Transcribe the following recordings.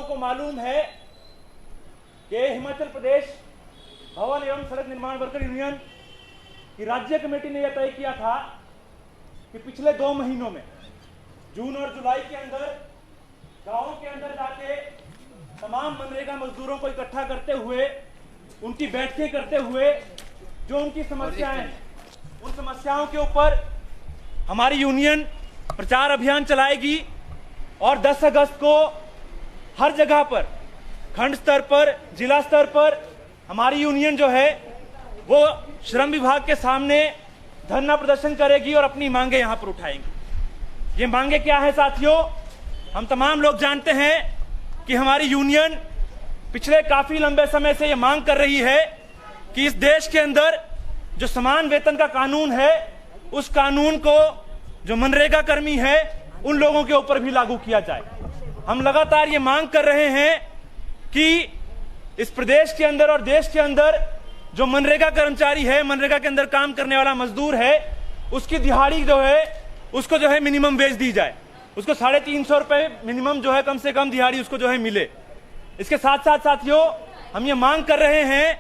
को मालूम है कि हिमाचल प्रदेश भवन एवं सड़क निर्माण वर्कर यूनियन की राज्य कमेटी ने यह तय किया था कि पिछले 2 महीनों में जून और जुलाई के अंदर गांवों के अंदर जाके तमाम मनरेगा मजदूरों को इकट्ठा करते हुए उनकी बैठकें करते हुए जो उनकी समस्याएं हैं उन समस्याओं के ऊपर हमारी यूनियन प्रचार अभियान चलाएगी और 10 अगस्त को हर जगह पर खंड स्तर पर जिला स्तर पर हमारी यूनियन जो है वो श्रम विभाग के सामने धरना प्रदर्शन करेगी और अपनी मांगे यहां पर उठाएंगी। ये मांगे क्या है साथियों, हम तमाम लोग जानते हैं कि हमारी यूनियन पिछले काफी लंबे समय से ये मांग कर रही है कि इस देश के अंदर जो समान वेतन का कानून है उस कानून को जो मनरेगा कर्मी है उन लोगों के ऊपर भी लागू किया जाए। हम लगातार ये मांग कर रहे हैं कि इस प्रदेश के अंदर और देश के अंदर जो मनरेगा कर्मचारी है, मनरेगा के अंदर काम करने वाला मजदूर है, उसकी दिहाड़ी जो है उसको जो है मिनिमम वेज दी जाए, उसको 350 रुपए मिनिमम जो है कम से कम दिहाड़ी उसको जो है मिले। इसके साथ साथ साथियों हम ये मांग कर रहे हैं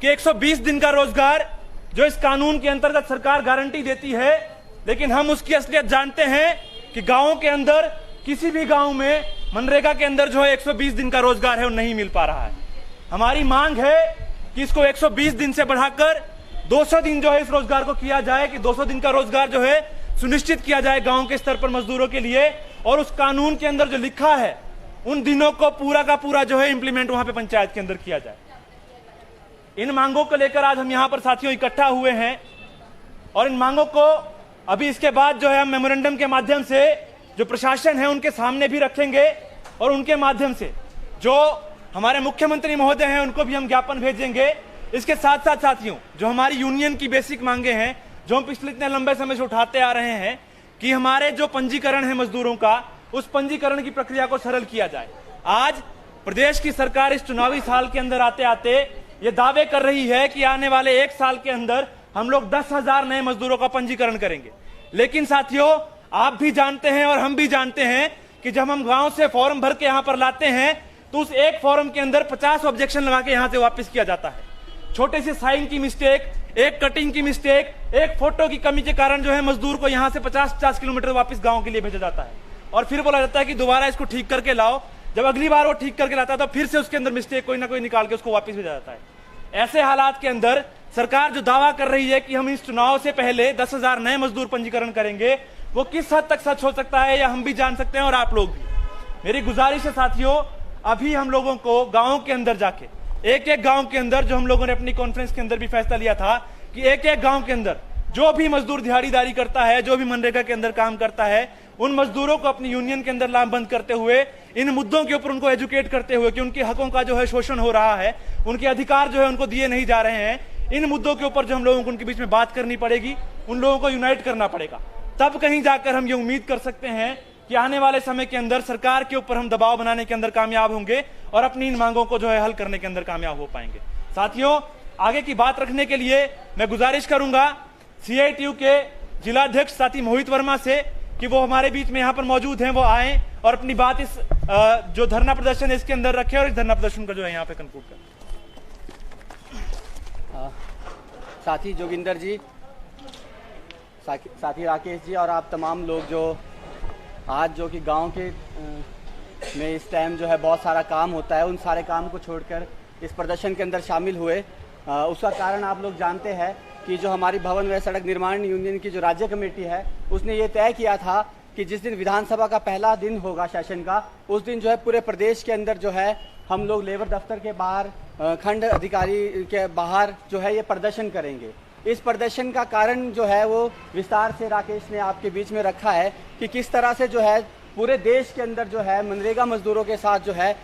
कि 120 दिन का रोजगार जो इस कानून के अंतर्गत सरकार गारंटी देती है, लेकिन हम उसकी असलियत जानते हैं कि गांवों के अंदर किसी भी गांव में मनरेगा के अंदर जो है 120 दिन का रोजगार है वो नहीं मिल पा रहा है। हमारी मांग है कि इसको 120 दिन से बढ़ाकर 200 दिन जो है इस रोजगार को किया जाए, कि 200 दिन का रोजगार जो है सुनिश्चित किया जाए गांव के स्तर पर मजदूरों के लिए, और उस कानून के अंदर जो लिखा है उन दिनों को पूरा का पूरा जो है इंप्लीमेंट वहां पे पंचायत के अंदर किया जाए। इन मांगों को लेकर आज हम यहां पर साथियों इकट्ठा हुए हैं और इन मांगों को अभी इसके बाद जो है हम मेमोरेंडम के माध्यम से जो प्रशासन है उनके सामने भी रखेंगे और उनके माध्यम से जो हमारे मुख्यमंत्री महोदय हैं उनको भी हम ज्ञापन भेजेंगे। इसके साथ साथ साथियों जो हमारी यूनियन की बेसिक मांगे हैं जो हम पिछले इतने लंबे समय से उठाते आ रहे हैं कि हमारे जो पंजीकरण है मजदूरों का, उस पंजीकरण की प्रक्रिया को सरल किया जाए। आज प्रदेश की सरकार इस चुनावी साल के अंदर आते आते ये दावे कर रही है कि आने वाले 1 साल के अंदर हम लोग 10,000 नए मजदूरों का पंजीकरण करेंगे, लेकिन साथियों आप भी जानते हैं और हम भी जानते हैं कि जब हम गांव से फॉर्म भर के यहां पर लाते हैं तो उस एक फॉर्म के अंदर 50 ऑब्जेक्शन लगा के यहां से वापस किया जाता है। छोटे से साइन की मिस्टेक, एक कटिंग की मिस्टेक, एक फोटो की कमी के कारण जो है मजदूर को यहां से 50-50 किलोमीटर वापस गांव के लिए भेजा जाता है और फिर बोला जाता है कि दोबारा इसको ठीक करके लाओ। जब अगली बार वो ठीक करके लाता है तो फिर से उसके अंदर मिस्टेक कोई ना कोई निकाल के उसको वापस भेजा जाता है। ऐसे हालात के अंदर सरकार जो दावा कर रही है कि हम इस चुनाव से पहले 10,000 नए मजदूर पंजीकरण करेंगे, वो किस हद तक सच हो सकता है या हम भी जान सकते हैं और आप लोग भी। मेरी गुजारिश है साथियों, अभी हम लोगों को गांवों के अंदर जाके एक एक गांव के अंदर जो हम लोगों ने अपनी कॉन्फ्रेंस के अंदर भी फैसला लिया था कि एक एक गांव के अंदर जो भी मजदूर दिहाड़ीदारी करता है, जो भी मनरेगा के अंदर काम करता है, उन मजदूरों को अपनी यूनियन के अंदर लामबंद करते हुए इन मुद्दों के ऊपर उनको एजुकेट करते हुए कि उनके हकों का जो है शोषण हो रहा है, उनके अधिकार जो है उनको दिए नहीं जा रहे हैं, इन मुद्दों के ऊपर जो हम लोगों को उनके बीच में बात करनी पड़ेगी, उन लोगों को यूनाइट करना पड़ेगा। तब कहीं जाकर हम ये उम्मीद कर सकते हैं कि आने वाले समय के अंदर सरकार के ऊपर हम दबाव बनाने के अंदर कामयाब होंगे और अपनी इन मांगों को जो है हल करने के अंदर कामयाब हो पाएंगे। साथियों आगे की बात रखने के लिए मैं गुजारिश करूंगा CITU के जिलाध्यक्ष साथी मोहित वर्मा से कि वो हमारे बीच में यहाँ पर मौजूद हैं, वो आए और अपनी बात इस जो धरना प्रदर्शन है इसके अंदर रखे और इस धरना प्रदर्शन का जो है यहाँ पे कंक्लूड करें। साथी जोगिंदर जी, साथी राकेश जी और आप तमाम लोग जो आज जो कि गांव के में इस टाइम जो है बहुत सारा काम होता है, उन सारे काम को छोड़कर इस प्रदर्शन के अंदर शामिल हुए, उसका कारण आप लोग जानते हैं कि जो हमारी भवन व सड़क निर्माण यूनियन की जो राज्य कमेटी है उसने ये तय किया था कि जिस दिन विधानसभा का पहला दिन होगा सेशन का, उस दिन जो है पूरे प्रदेश के अंदर जो है हम लोग लेबर दफ्तर के बाहर, खंड अधिकारी के बाहर जो है ये प्रदर्शन करेंगे। इस प्रदर्शन का कारण जो है वो विस्तार से राकेश ने आपके बीच में रखा है कि किस तरह से जो है पूरे देश के अंदर जो है मनरेगा मजदूरों के साथ जो है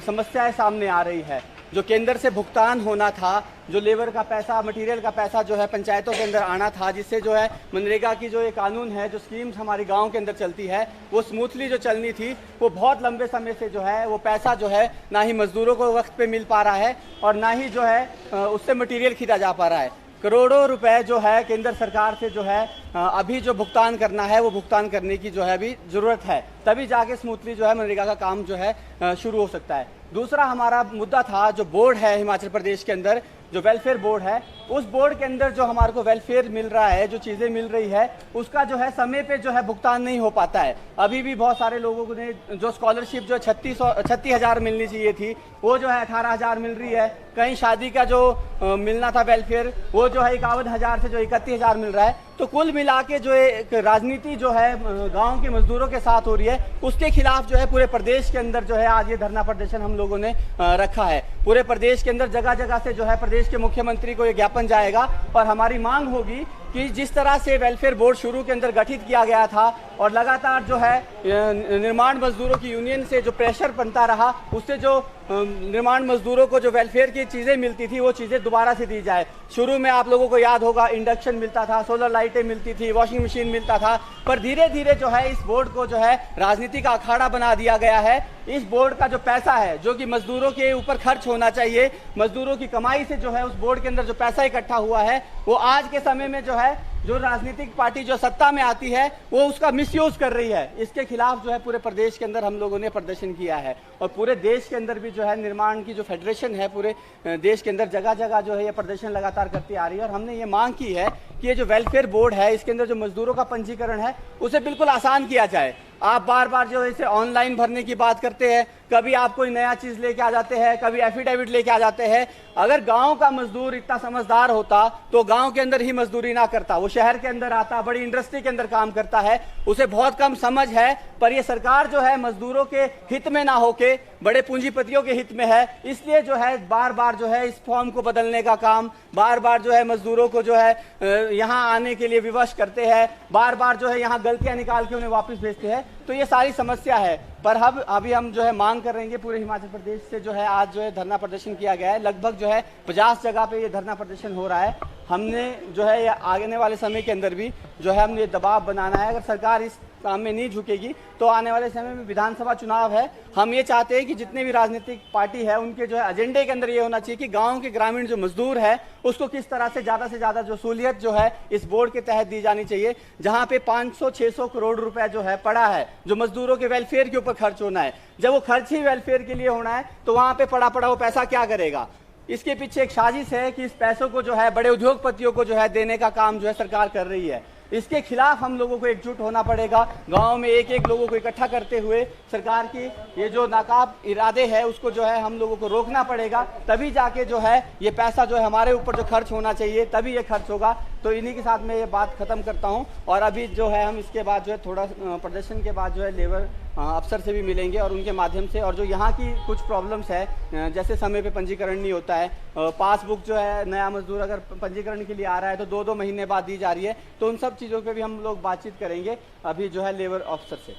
समस्याएं सामने आ रही है। जो केंद्र से भुगतान होना था, जो लेबर का पैसा, मटेरियल का पैसा जो है पंचायतों के अंदर आना था, जिससे जो है मनरेगा की जो ये कानून है, जो स्कीम्स हमारे गांव के अंदर चलती है वो स्मूथली जो चलनी थी, वो बहुत लंबे समय से जो है वो पैसा जो है ना ही मजदूरों को वक्त पे मिल पा रहा है और ना ही जो है उससे मटेरियल खरीदा जा पा रहा है। करोड़ों रुपए जो है केंद्र सरकार से जो है अभी जो भुगतान करना है वो भुगतान करने की जो है अभी ज़रूरत है, तभी जाके स्मूथली जो है मनरेगा का काम जो है शुरू हो सकता है। दूसरा हमारा मुद्दा था जो बोर्ड है हिमाचल प्रदेश के अंदर, जो वेलफेयर बोर्ड है, उस बोर्ड के अंदर जो हमारे को वेलफेयर मिल रहा है, जो चीज़ें मिल रही है, उसका जो है समय पे जो है भुगतान नहीं हो पाता है। अभी भी बहुत सारे लोगों को ने जो स्कॉलरशिप जो 36,000 मिलनी चाहिए थी वो जो है 18,000 मिल रही है। कहीं शादी का जो मिलना था वेलफेयर वो जो है 51,000 से जो 31,000 मिल रहा है। तो कुल मिला के जो एक राजनीति जो है गांव के मजदूरों के साथ हो रही है, उसके खिलाफ जो है पूरे प्रदेश के अंदर जो है आज ये धरना प्रदर्शन हम लोगों ने रखा है। पूरे प्रदेश के अंदर जगह जगह से जो है प्रदेश के मुख्यमंत्री को ये ज्ञापन जाएगा और हमारी मांग होगी कि जिस तरह से वेलफेयर बोर्ड शुरू के अंदर गठित किया गया था और लगातार जो है निर्माण मजदूरों की यूनियन से जो प्रेशर बनता रहा, उससे जो निर्माण मजदूरों को जो वेलफेयर की चीज़ें मिलती थी वो चीज़ें दोबारा से दी जाए। शुरू में आप लोगों को याद होगा इंडक्शन मिलता था, सोलर लाइटें मिलती थी, वॉशिंग मशीन मिलता था, पर धीरे धीरे जो है इस बोर्ड को जो है राजनीति का अखाड़ा बना दिया गया है। इस बोर्ड का जो पैसा है जो कि मजदूरों के ऊपर खर्च होना चाहिए, मजदूरों की कमाई से जो है उस बोर्ड के अंदर जो पैसा इकट्ठा हुआ है वो आज के समय में जो है जो राजनीतिक पार्टी जो सत्ता में आती है वो उसका मिसयूज कर रही है। इसके खिलाफ जो है पूरे प्रदेश के अंदर हम लोगों ने प्रदर्शन किया है और पूरे देश के अंदर भी जो है निर्माण की जो फेडरेशन है पूरे देश के अंदर जगह जगह जो है ये प्रदर्शन लगातार करती आ रही है। और हमने ये मांग की है कि ये जो वेलफेयर बोर्ड है इसके अंदर जो मजदूरों का पंजीकरण है उसे बिल्कुल आसान किया जाए। आप बार बार जो इसे ऑनलाइन भरने की बात करते हैं, कभी आप कोई नया चीज़ लेके आ जाते हैं, कभी एफिडेविट लेके आ जाते हैं। अगर गांव का मजदूर इतना समझदार होता तो गांव के अंदर ही मजदूरी ना करता, वो शहर के अंदर आता, बड़ी इंडस्ट्री के अंदर काम करता है। उसे बहुत कम समझ है, पर ये सरकार जो है मजदूरों के हित में ना होके बड़े पूंजीपतियों के हित में है, इसलिए जो है बार बार जो है इस फॉर्म को बदलने का काम, बार बार जो है मजदूरों को जो है यहाँ आने के लिए विवश करते हैं, बार बार जो है यहाँ गलतियाँ निकाल के उन्हें वापस भेजते हैं। तो ये सारी समस्या है। पर अभी हम जो है मांग कर रहे हैं पूरे हिमाचल प्रदेश से जो है आज जो है धरना प्रदर्शन किया गया है। लगभग जो है 50 जगह पे ये धरना प्रदर्शन हो रहा है। हमने जो है ये आने वाले समय के अंदर भी जो है हमने दबाव बनाना है। अगर सरकार इस काम में नहीं झुकेगी तो आने वाले समय में विधानसभा चुनाव है। हम ये चाहते हैं कि जितने भी राजनीतिक पार्टी है उनके जो है एजेंडे के अंदर ये होना चाहिए कि गांव के ग्रामीण जो मजदूर है उसको किस तरह से ज़्यादा जो सहूलियत जो है इस बोर्ड के तहत दी जानी चाहिए। जहां पे 500-600 करोड़ रुपए जो है पड़ा है जो मजदूरों के वेलफेयर के ऊपर खर्च होना है, जब वो खर्च ही वेलफेयर के लिए होना है तो वहां पे पड़ा वो पैसा क्या करेगा। इसके पीछे एक साजिश है कि इस पैसों को जो है बड़े उद्योगपतियों को जो है देने का काम जो है सरकार कर रही है। इसके खिलाफ हम लोगों को एकजुट होना पड़ेगा। गांव में एक एक लोगों को इकट्ठा करते हुए सरकार की ये जो नाकाब इरादे है उसको जो है हम लोगों को रोकना पड़ेगा, तभी जाके जो है ये पैसा जो है हमारे ऊपर जो खर्च होना चाहिए तभी ये खर्च होगा। तो इन्हीं के साथ मैं ये बात खत्म करता हूँ और अभी जो है हम इसके बाद जो है थोड़ा प्रदर्शन के बाद जो है लेबर अफसर से भी मिलेंगे और उनके माध्यम से और जो यहाँ की कुछ प्रॉब्लम्स है, जैसे समय पे पंजीकरण नहीं होता है, पासबुक जो है नया मजदूर अगर पंजीकरण के लिए आ रहा है तो 2-2 महीने बाद दी जा रही है, तो उन सब चीज़ों पे भी हम लोग बातचीत करेंगे अभी जो है लेबर अफसर से।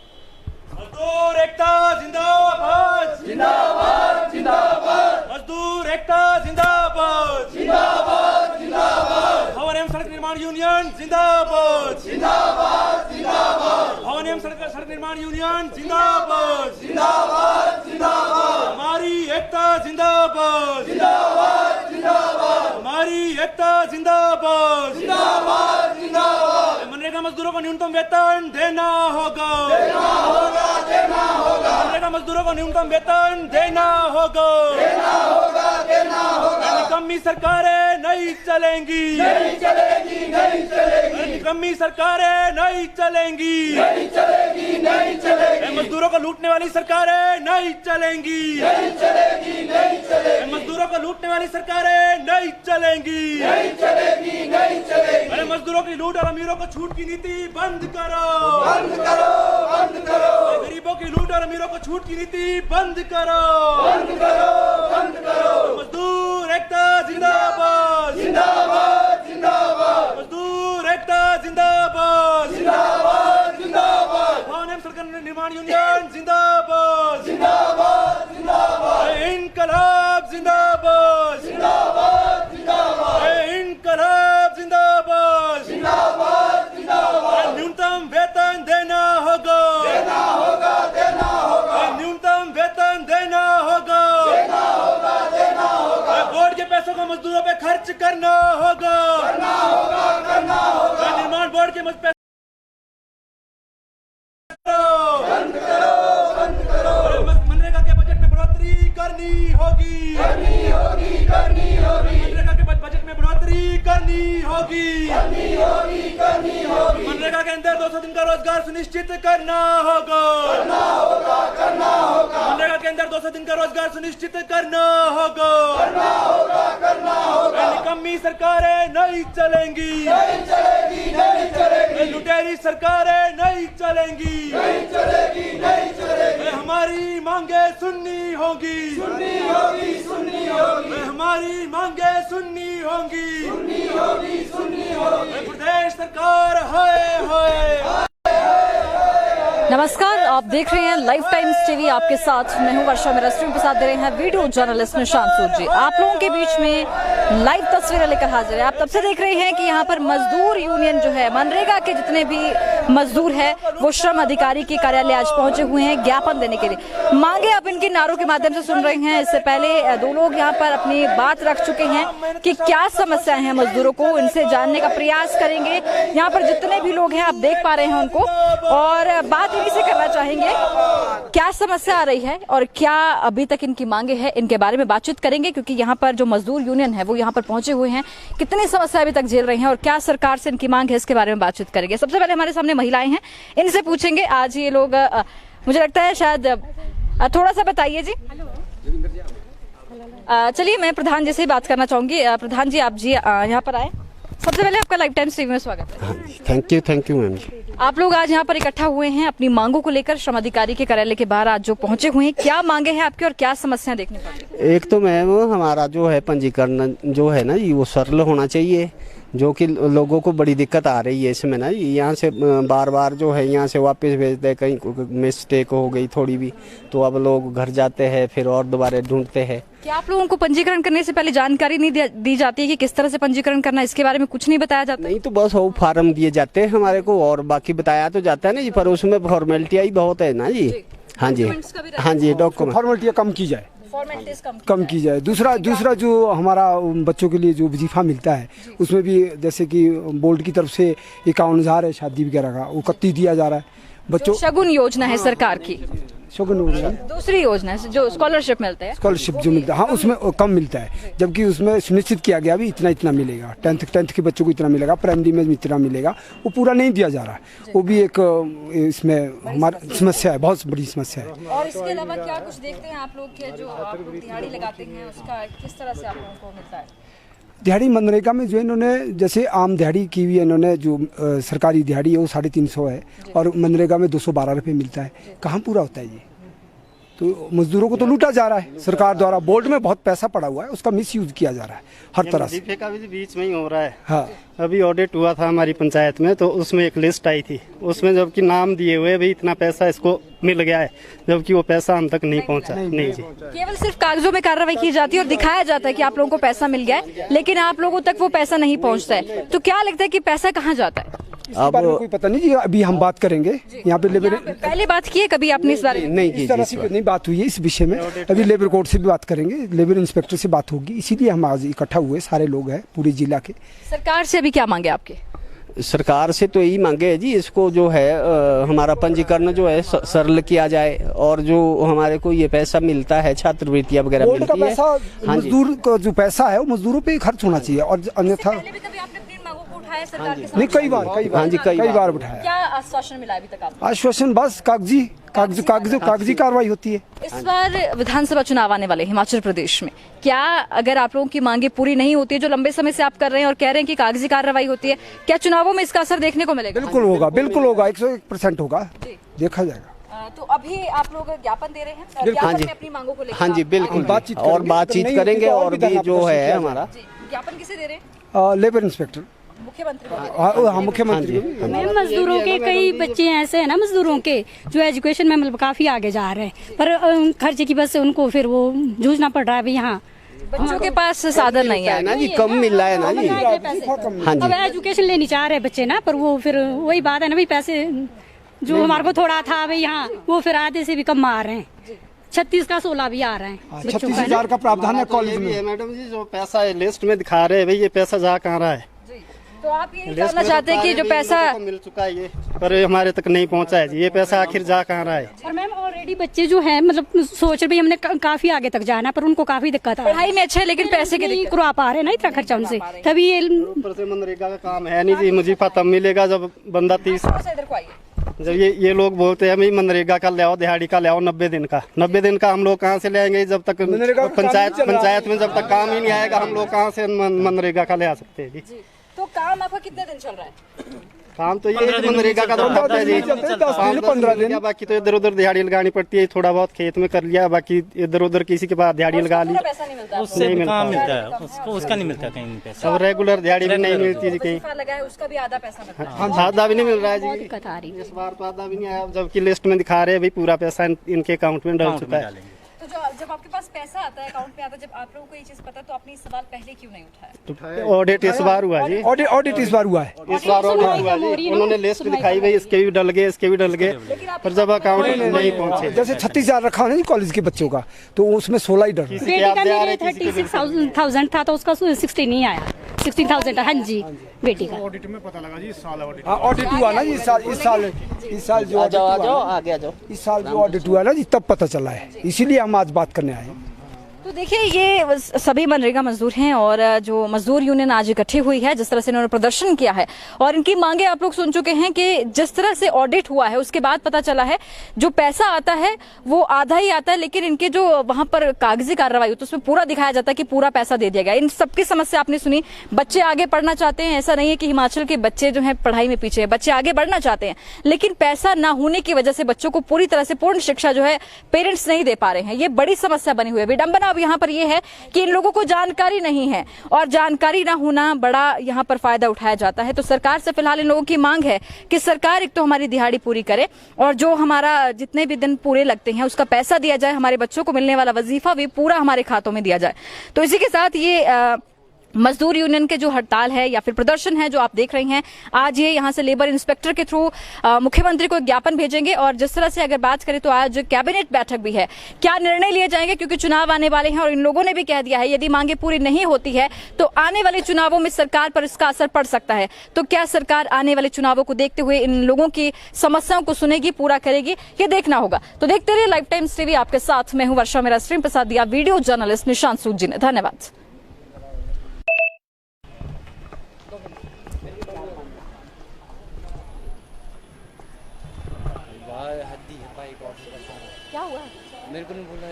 मजदूर एकता जिंदाबाद जिंदाबाद जिंदाबाद, मजदूर एकता जिंदाबाद जिंदाबाद जिंदाबाद, भवन एवं सड़क निर्माण यूनियन जिंदाबाद जिंदाबाद जिंदाबाद, भवन एवं सड़क निर्माण यूनियन जिंदाबाद जिंदाबाद जिंदाबाद, हमारी एकता जिंदाबाद जिंदाबाद जिंदाबाद, हमारी एकता जिंदाबाद जिंदाबाद जिंदाबाद। मनरेगा मजदूरों को न्यूनतम वेतन देना होगा देना होगा, मनरेगा मजदूरों को न्यूनतम वेतन देना होगा देना होगा। निकम्मी सरकारें नहीं चलेंगी नहीं चलेगी नहीं चलेगी, निकम्मी सरकारें नहीं चलेंगी नहीं चलेगी नहीं चलेगी, मजदूरों को लूटने वाली सरकारें नहीं चलेंगी नहीं चलेगी नहीं चलेगी, मजदूरों को लूटने वाली सरकारें नहीं चलेंगी नहीं चलेगी नहीं चलेगी। अरे मजदूरों की लूट और अमीरों को छूट की नीति बंद करो बंद करो बंद करो, गरीबों की लूट और अमीरों को छूट की नीति बंद करो बंद करो बंद करो। मजदूर एकता जिंदाबाद जिंदाबाद जिंदाबाद, मजदूर एकता जिंदाबाद जिंदाबाद जिंदाबाद, भवन एवं सड़क निर्माण यूनियन जिंदाबाद जिंदाबाद जिंदाबाद, इनकलाब जिंदाबाद जिंदाबाद जिंदाबाद, इनकलाब जिंदाबाद जिंदाबाद जिंदाबाद। न्यूनतम वेतन देना होगा देना होगा देना होगा, न्यूनतम वेतन देना होगा देना होगा देना होगा, बोर्ड के पैसे पैसों को मजदूरों पे खर्च करना होगा। निर्माण बोर्ड के मनरेगा के बजट में बढ़ोतरी करनी होगी। मनरेगा के बजट में बढ़ोतरी करनी होगी। मनरेगा के अंदर 200 दिन का रोजगार सुनिश्चित करना होगा। मनरेगा के अंदर 200 दिन का रोजगार सुनिश्चित करना होगा। निकम्मी सरकारें नहीं चलेंगी। लुटेरी सरकारें नहीं चलेंगी। हमारी मांगे सुननी होगी। हमारी मांगे सुननी होगी। प्रदेश सरकार हाय हाय। नमस्कार, आप देख रहे हैं लाइव टाइम्स टीवी। आपके साथ मैं हूं वर्षा। मेरा स्ट्रीम के साथ दे रहे हैं वीडियो जर्नलिस्ट निशांत सूद जी। आप लोगों के बीच में लाइव तस्वीरें लेकर हाजिर है। आप तब से देख रहे हैं कि यहाँ पर मजदूर यूनियन जो है, मनरेगा के जितने भी मजदूर है वो श्रम अधिकारी के कार्यालय आज पहुंचे हुए हैं ज्ञापन देने के लिए। मांगे आप इनके नारों के माध्यम से सुन रहे हैं। इससे पहले दो लोग यहाँ पर अपनी बात रख चुके हैं कि क्या समस्याएं हैं मजदूरों को, इनसे जानने का प्रयास करेंगे। यहाँ पर जितने भी लोग हैं आप देख पा रहे हैं उनको, और बात इन्हीं से करना चाहेंगे क्या समस्या आ रही है और क्या अभी तक इनकी मांगे हैं, इनके बारे में बातचीत करेंगे। क्योंकि यहाँ पर जो मजदूर यूनियन है वो यहाँ पर पहुंचे हुए हैं, कितनी समस्या अभी तक झेल रहे हैं और क्या सरकार से इनकी मांग है, इसके बारे में बातचीत करेंगे। सबसे पहले हमारे सामने महिलाएं हैं, इनसे पूछेंगे। आज ये लोग मुझे लगता है शायद थोड़ा सा बताइए जी। चलिए मैं प्रधान जी से बात करना चाहूंगी। प्रधान जी, आप जी यहाँ पर आए। सबसे पहले आपका लाइव टाइम्स टीवी में स्वागत है। Thank you ma'am. आप लोग आज यहाँ पर इकट्ठा हुए हैं अपनी मांगों को लेकर, श्रम अधिकारी के कार्यालय के बाहर आज जो पहुंचे हुए हैं, क्या मांगे हैं आपकी और क्या समस्याएं देखने पड़ रही हैं? एक तो मैम हमारा जो है पंजीकरण जो है ना जी वो सरल होना चाहिए, जो कि लोगों को बड़ी दिक्कत आ रही है इसमें ना। यहाँ से बार बार जो है यहाँ से वापस भेजते हैं, कहीं मिस्टेक हो गई थोड़ी भी तो अब लोग घर जाते हैं फिर और दोबारा ढूंढते हैं। क्या आप लोगों को पंजीकरण करने से पहले जानकारी नहीं दी जाती है कि किस तरह से पंजीकरण करना है, इसके बारे में कुछ नहीं बताया जाता? नहीं, तो बस वो फार्म दिए जाते हैं हमारे को और बाकी बताया तो जाता है ना जी, पर उसमें फॉर्मेलिटी ही बहुत है ना जी। हाँ जी, हाँ जी, डॉक्यूमेंट फॉर्मेलिटी कम की जाए, कम की जाए। दूसरा जो हमारा बच्चों के लिए जो वजीफा मिलता है उसमें भी जैसे कि बोर्ड की तरफ से 51,000 है शादी वगैरह का, वो 31 दिया जा रहा है बच्चों। शगुन योजना है सरकार की, शगुन योजना दूसरी योजना है जो स्कॉलरशिप मिलता है। स्कॉलरशिप जो मिलता है हाँ उसमें कम मिलता है, जबकि उसमें सुनिश्चित किया गया भी इतना मिलेगा। 10th के बच्चों को इतना मिलेगा, प्राइमरी में इतना मिलेगा, वो पूरा नहीं दिया जा रहा है। वो भी एक इसमें हमारी समस्या है, बहुत बड़ी समस्या है। और इसके अलावा क्या कुछ देखते हैं आप लोग के जो आप लोग दिहाड़ी लगाते हैं उसका किस तरह से आप लोगों को मिलता है? दिहाड़ी मनरेगा में जो इन्होंने जैसे आम दिहाड़ी की हुई है, इन्होंने जो सरकारी दिहाड़ी है वो 350 है और मनरेगा में 212 रुपये मिलता है। कहाँ पूरा होता है ये? तो मजदूरों को तो लूटा जा रहा है सरकार द्वारा। बोर्ड में बहुत पैसा पड़ा हुआ है, उसका मिसयूज किया जा रहा है हर तरह से। वजीफे का भी बीच में ही हो रहा है। हाँ, अभी ऑडिट हुआ था हमारी पंचायत में, तो उसमें एक लिस्ट आई थी, उसमें जबकि नाम दिए हुए भी इतना पैसा इसको मिल गया है, जबकि वो पैसा हम तक नहीं पहुंचा। नहीं जी, केवल सिर्फ कागजों में कार्रवाई की जाती है और दिखाया जाता है कि आप लोगों को पैसा मिल गया है, लेकिन आप लोगों तक वो पैसा नहीं पहुंचता है। तो क्या लगता है कि पैसा कहाँ जाता है? इसके बारे में कोई पता नहीं जी, अभी हम बात करेंगे यहाँ पे लेबर। पहले बात की है कभी आपने इस बारे में? नहीं इस तरह से नहीं बात हुई है इस विषय में। अभी लेबर कोर्ट से भी बात करेंगे, लेबर इंस्पेक्टर से बात होगी, इसीलिए हम आज इकट्ठा हुए सारे लोग हैं पूरे जिला के। सरकार से अभी क्या मांगे आपके? सरकार से तो यही मांगे है जी, इसको जो है हमारा पंजीकरण जो है सरल किया जाए और जो हमारे को ये पैसा मिलता है छात्रवृत्तियां वगैरह बोर्ड का मिलती है। पैसा मजदूर का जो पैसा है वो मजदूरों पे ही खर्च होना चाहिए और अन्यथा सरकार के नहीं। कई बार हाँ जी, कई बार उठाया। क्या आश्वासन मिला अभी तक आपको? आश्वासन बस कागजी कार्रवाई होती है। इस बार विधानसभा चुनाव आने वाले हिमाचल प्रदेश में, क्या अगर आप लोगों की मांगे पूरी नहीं होती है जो लंबे समय से आप कर रहे हैं और कह रहे हैं कि कागजी कार्रवाई होती है, क्या चुनावों में इसका असर देखने को मिलेगा? बिल्कुल होगा 101% होगा, देखा जाएगा। तो अभी आप लोग ज्ञापन दे रहे हैं हाँ जी, अपनी मांगों को लेकर? हाँ जी बिल्कुल, बातचीत करेंगे और भी जो है हमारा। ज्ञापन किसे दे रहे हैं? लेबर इंस्पेक्टर, मुख्यमंत्री। मैम मजदूरों के कई बच्चे ऐसे हैं ना, मजदूरों के जो एजुकेशन में मतलब काफी आगे जा रहे हैं, पर खर्चे की वजह से उनको फिर वो जूझना पड़ रहा है। यहाँ बच्चों के पास साधन नहीं है ना जी, कम मिल रहा है ना जी। हाँ अब जी, एजुकेशन लेनी चाह रहे बच्चे ना, पर वो फिर वही बात है ना भाई, पैसे जो हमारे को थोड़ा था भाई यहाँ वो फिर आधे से भी कम आ रहे हैं। 36 का 16 भी आ रहा है बच्चों का 36,000 का प्रावधान है कॉलेज ये भी में। है मैडम जी, जो पैसा है लिस्ट में दिखा रहे हैं भाई, ये पैसा जा कहाँ रहा है? तो आप ये लिस्ट जानना में चाहते हैं बता कि रहे जो हैं पैसा लोगों को मिल चुका है ये, पर हमारे तक नहीं पहुंचा है जी। ये पैसा आखिर जा कहाँ रहा है? और मैम ऑलरेडी बच्चे जो है मतलब सोच रहे भाई हमने काफी आगे तक जाना है, पर उनको काफी दिक्कत आ रही है। पढ़ाई में अच्छे हैं लेकिन पैसे की नहीं दिक्कत। करवा पा रहे हैं ना इतना खर्चा उनसे, तभी ये ऊपर से मनरेगा का काम है नहीं जी, मुझीफा तब मिलेगा जब बंदा 30 इधर को आइए। जब ये लोग बोलते हैं भाई मनरेगा का ले आओ, दिहाड़ी का ले आओ, 90 दिन का। 90 दिन का हम लोग कहाँ से ले आएंगे जब तक मनरेगा का काम नहीं चल रहा है। पंचायत में जब तक काम ही नहीं आएगा, हम लोग कहाँ से मनरेगा का ले आ सकते हैं जी? तो काम आपका कितने दिन चल रहा है? काम तो ये मनरेगा का तो होता है जी, 10 दिन 15 दिन, बाकी तो इधर उधर दिहाड़ी लगानी पड़ती है। थोड़ा बहुत खेत में कर लिया, बाकी इधर उधर किसी के पास दिहाड़ी लगा ली। पूरा पैसा नहीं मिलता आपको? उससे नहीं भी कहाँ मिलता। मिलता है उसको, उसका नहीं मिलता कहीं पैसा। अब रेगुलर दिहाड़ी भी नहीं मिलती जी कहीं, वजीफा लगा है उसका भी आधा पैसा मिलता है। आधा भी नहीं मिल रहा है बहुत जी। दिक्कत आ रही है। इस बार तो आधा भी नहीं आया, जबकि लिस्ट में दिखा रहे हैं भाई पूरा पैसा इनके अकाउंट में डल चुका है। तो जब आपके पास पैसा आता है अकाउंट में आता है, जब आप लोगों को ये चीज पता है तो आपने ये सवाल पहले क्यों नहीं उठाया? ऑडिट इस बार हुआ जी, ऑडिट इस बार हुआ है। इस बार ऑडिट हुआ जी। उन्होंने लिस्ट दिखाई भाई, इसके भी डल गए, इसके भी डल गए, पर जब अकाउंट नहीं पहुंचे। जैसे 36,000 रखा है ना जी कॉलेज के बच्चों का, तो उसमें 16 ही डर रहे हैं। किसी के बेटी आप का दे आ मेरे रहे, किसी के 36,000 था तो उसका 16 नहीं आया, 16,000 हाँ जी बेटी का। हाँ ऑडिट हुआ ना जी इस साल जो ऑडिट हुआ ना, इस साल जो ऑडिट हुआ ना जी, तब पता चला है, इसीलिए हम आज बात करने आए हैं। तो देखिए ये सभी मनरेगा मजदूर हैं और जो मजदूर यूनियन आज इकट्ठी हुई है, जिस तरह से इन्होंने प्रदर्शन किया है और इनकी मांगे आप लोग सुन चुके हैं कि जिस तरह से ऑडिट हुआ है उसके बाद पता चला है जो पैसा आता है वो आधा ही आता है, लेकिन इनके जो वहां पर कागजी कार्रवाई होती है उसमें पूरा दिखाया जाता है कि पूरा पैसा दे दिया गया। इन सबकी समस्या आपने सुनी। बच्चे आगे पढ़ना चाहते हैं, ऐसा नहीं है कि हिमाचल के बच्चे जो है पढ़ाई में पीछे है, बच्चे आगे बढ़ना चाहते हैं, लेकिन पैसा ना होने की वजह से बच्चों को पूरी तरह से पूर्ण शिक्षा जो है पेरेंट्स नहीं दे पा रहे हैं। ये बड़ी समस्या बनी हुई है। विडंबना अब यहाँ पर यह है कि इन लोगों को जानकारी नहीं है और जानकारी ना होना बड़ा यहाँ पर फायदा उठाया जाता है। तो सरकार से फिलहाल इन लोगों की मांग है कि सरकार एक तो हमारी दिहाड़ी पूरी करे और जो हमारा जितने भी दिन पूरे लगते हैं उसका पैसा दिया जाए, हमारे बच्चों को मिलने वाला वजीफा भी पूरा हमारे खातों में दिया जाए। तो इसी के साथ ये मजदूर यूनियन के जो हड़ताल है या फिर प्रदर्शन है जो आप देख रही हैं, आज ये यहाँ से लेबर इंस्पेक्टर के थ्रू मुख्यमंत्री को एक ज्ञापन भेजेंगे। और जिस तरह से अगर बात करें तो आज कैबिनेट बैठक भी है, क्या निर्णय लिए जाएंगे क्योंकि चुनाव आने वाले हैं और इन लोगों ने भी कह दिया है यदि मांगे पूरी नहीं होती है तो आने वाले चुनावों में सरकार पर इसका असर पड़ सकता है। तो क्या सरकार आने वाले चुनावों को देखते हुए इन लोगों की समस्याओं को सुनेगी, पूरा करेगी, ये देखना होगा। तो देखते रहिए लाइफ टाइम्स टीवी, आपके साथ मैं हूं वर्षा, मेरा स्ट्रीम प्रसाद दिया वीडियो जर्नलिस्ट निशांत सूद जी ने। धन्यवाद। क्या हुआ? मेरे को नहीं बोला।